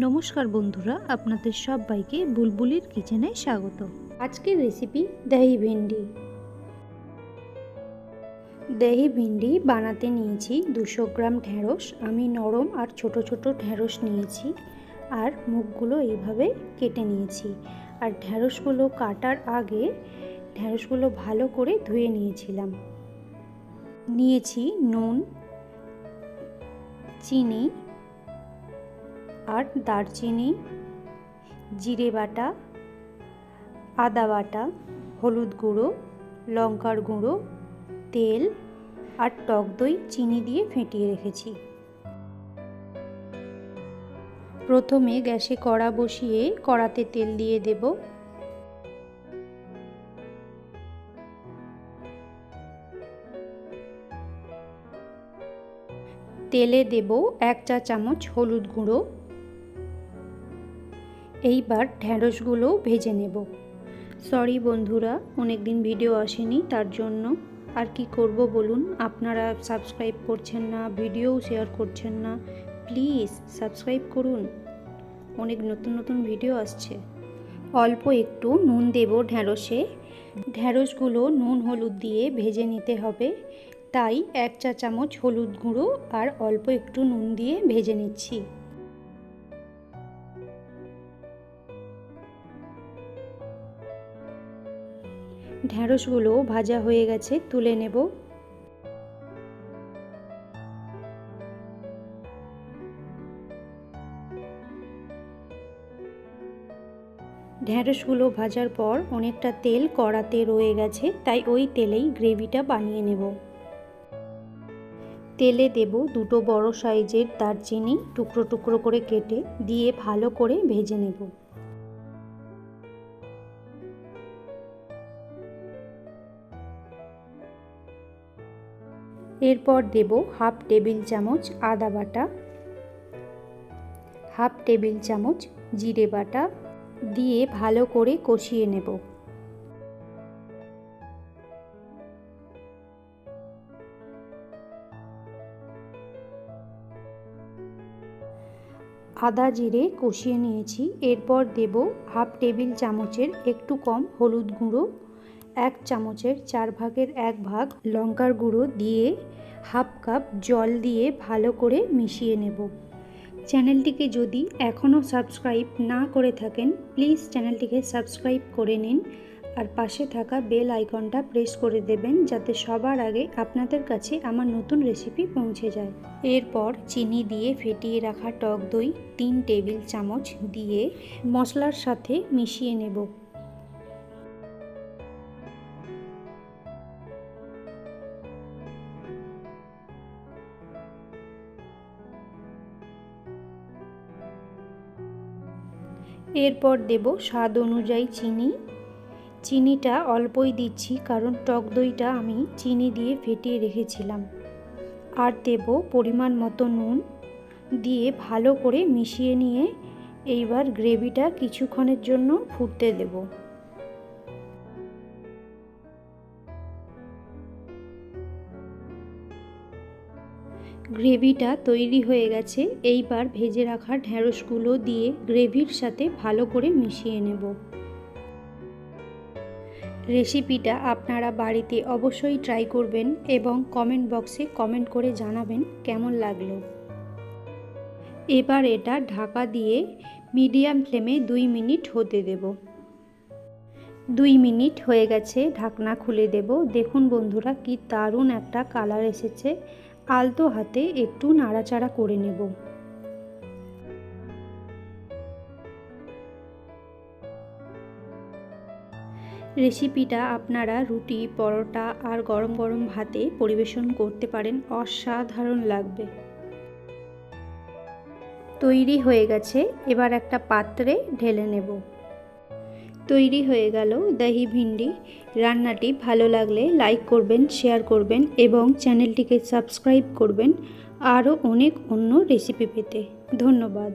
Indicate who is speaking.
Speaker 1: নমস্কার বন্ধুরা, আপনাদের সবাইকে বুলবুলির কিচেনে স্বাগত। আজকের রেসিপি দহি ভিন্ডি। দহি ভিন্ডি বানাতে নিয়েছি 200 গ্রাম ঢেঁড়স। আমি নরম আর ছোট ছোট ঢেঁড়স নিয়েছি আর মুখগুলো এইভাবে কেটে নিয়েছি। আর ঢেঁড়সগুলো কাটার আগে ঢেঁড়সগুলো ভালো করে ধুয়ে নিয়েছিলাম। নিয়েছি নুন, চিনি আর দারচিনি, জিরে বাটা, আদা বাটা, হলুদ গুঁড়ো, লঙ্কার গুঁড়ো, তেল আর টক দই চিনি দিয়ে ফেটিয়ে রেখেছি। প্রথমে গ্যাসে কড়া বসিয়ে কড়াতে তেল দিয়ে দেব। তেলে দেব 1 চা চামচ হলুদ গুঁড়ো। এইবার ঢেঁড়সগুলো ভেজে নেব। সরি বন্ধুরা, অনেক দিন ভিডিও আসেনি, তার জন্য। আর কি করব বলুন, আপনারা সাবস্ক্রাইব করছেন না, ভিডিও শেয়ার করছেন না। প্লিজ সাবস্ক্রাইব করুন, অনেক নতুন নতুন ভিডিও আসছে। অল্প একটু নুন দেব ঢেঁড়সে। ঢেঁড়সগুলো নুন হলুদ দিয়ে ভেজে নিতে হবে, তাই 1 চা চামচ হলুদ গুঁড়ো আর অল্প একটু নুন দিয়ে ভেজে নিচ্ছি। ঢেঁড়সগুলো ভাজা হয়ে গেছে, তুলে নেব। ঢেঁড়সগুলো ভাজার পর অনেকটা তেল কড়াতে রয়ে গেছে, তাই ওই তেলেই গ্রেভিটা বানিয়ে নেব। তেলে দেব 2 বড় সাইজের দারচিনি টুকরো টুকরো করে কেটে দিয়ে ভালো করে ভেজে নেব। এরপর দেব 1/2 টেবিল চামচ আদা বাটা, 1/2 টেবিল চামচ জিরে বাটা দিয়ে ভালো করে কষিয়ে নেব। আদা জিরে কষিয়ে নিয়েছি। এরপর দেব 1/2 টেবিল চামচের একটু কম হলুদ গুঁড়ো, 1 চামচের 4 ভাগের 1 ভাগ লঙ্কার গুঁড়ো দিয়ে 1/2 কাপ জল দিয়ে ভালো করে মিশিয়ে নেব। চ্যানেলটিকে যদি এখনও সাবস্ক্রাইব না করে থাকেন, প্লিজ চ্যানেলটিকে সাবস্ক্রাইব করে নিন আর পাশে থাকা বেল আইকনটা প্রেস করে দেবেন, যাতে সবার আগে আপনাদের কাছে আমার নতুন রেসিপি পৌঁছে যায়। এরপর চিনি দিয়ে ফেটিয়ে রাখা টক দই 3 টেবিল চামচ দিয়ে মশলার সাথে মিশিয়ে নেব। এরপর দেব স্বাদ অনুযায়ী চিনি। চিনিটা অল্পই দিচ্ছি, কারণ টক দইটা আমি চিনি দিয়ে ফেটিয়ে রেখেছিলাম। আর দেব পরিমাণ মতো নুন দিয়ে ভালো করে মিশিয়ে নিয়ে এইবার গ্রেভিটা কিছুক্ষণের জন্য ফুটতে দেব। গ্রেভিটা তৈরি হয়ে গেছে। এইবার ভেজে রাখা ঢেঁড়সগুলো দিয়ে গ্রেভির সাথে ভালো করে মিশিয়ে নেব। রেসিপিটা আপনারা বাড়িতে অবশ্যই ট্রাই করবেন এবং কমেন্ট বক্সে কমেন্ট করে জানাবেন কেমন লাগলো। এবার এটা ঢাকা দিয়ে মিডিয়াম ফ্লেমে 2 মিনিট হতে দেব। 2 মিনিট হয়ে গেছে, ঢাকনা খুলে দেব। দেখুন বন্ধুরা, কি দারুণ একটা কালার এসেছে। আলতো হাতে একটু নাড়াচাড়া করে নেব। রেসিপিটা আপনারা রুটি, পরোটা আর গরম গরম ভাতে পরিবেশন করতে পারেন, অসাধারণ লাগবে। তৈরি হয়ে গেছে, এবার একটা পাত্রে ঢেলে নেব। তৈরি হয়ে গেল দহি ভিন্ডি। রান্নাটি ভালো লাগলে লাইক করবেন, শেয়ার করবেন এবং চ্যানেলটিকে সাবস্ক্রাইব করবেন আরও অনেক অন্য রেসিপি পেতে। ধন্যবাদ।